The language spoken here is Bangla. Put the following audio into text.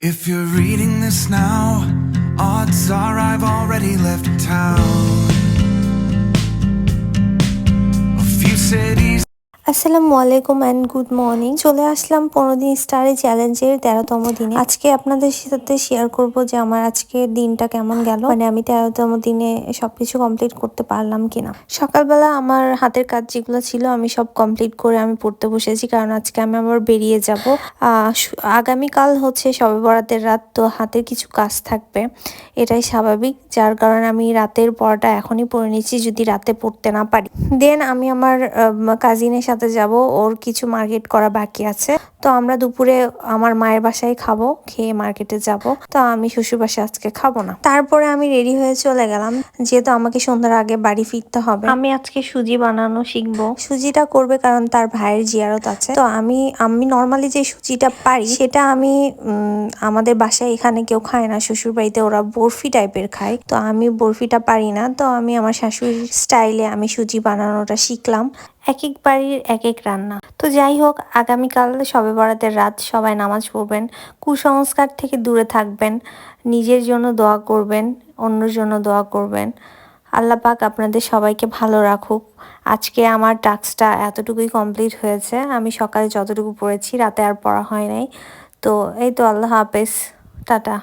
If you're reading this now, odds are I've already left town. A few cities. আসসালামু আলাইকুম অ্যান্ড গুড মর্নিং। চলে আসলাম 15 দিন স্টারে চ্যালেঞ্জের 13তম দিনে। আজকে আপনাদের সাথে শেয়ার করব যে আমার আজকের দিনটা কেমন গেল, মানে আমি 13তম দিনে সবকিছু কমপ্লিট করতে পারলাম কিনা। সকালবেলা আমার হাতের কাজ যেগুলো ছিল আমি সব কমপ্লিট করে আমি পড়তে বসেছি, কারণ আজকে আমি আবার বেরিয়ে যাব। আগামীকাল হচ্ছে শবে বরাতের রাত, তো হাতের কিছু কাজ থাকবে, এটাই স্বাভাবিক। যার কারণে আমি রাতের পড়াটা এখনই পড়ে নিচ্ছি যদি রাতে পড়তে না পারি। দেন আমি আমার কাজিনের সাথে যাব, ওর কিছু মার্কেট করা বাকি আছে। তো আমরা দুপুরে আমার মায়ের বাসায় খাবো, খেয়ে মার্কেটে যাব। তো আমি শ্বশুর বাসায় আজকে খাবো না। তারপরে আমি রেডি হয়ে চলে গেলাম, যেহেতু আমাকে সন্ধ্যার আগে বাড়ি ফিরতে হবে। আমি আজকে সুজি বানানো শিখবো। সুজিটা করবে কারণ তার ভাইয়ের জিয়ারত আছে। তো আমি নর্মালি যে সুজিটা পারি সেটা আমি আমাদের বাসায় এখানে কেউ খায় না, শ্বশুর বাড়িতে ওরা বরফি টাইপের খায়। তো আমি বরফিটা পারি না, তো আমি আমার শাশুড়ির স্টাইলে আমি সুজি বানানোটা শিখলাম। এক এক বাড়ির এক এক রান্না। তো যাই হোক, আগামীকাল শবে বরাতের রাত, সবাই নামাজ পড়বেন, কুসংস্কার থেকে দূরে থাকবেন, নিজের জন্য দোয়া করবেন, অন্যের জন্য দোয়া করবেন। আল্লাহ পাক আপনাদের সবাইকে ভালো রাখুক। আজকে আমার টাস্কটা এতটুকুই কমপ্লিট হয়েছে। আমি সকালে যতটুকু পড়েছি, রাতে আর পড়া হয় নাই। তো এই তো, আল্লাহ হাফেজ, টাটা।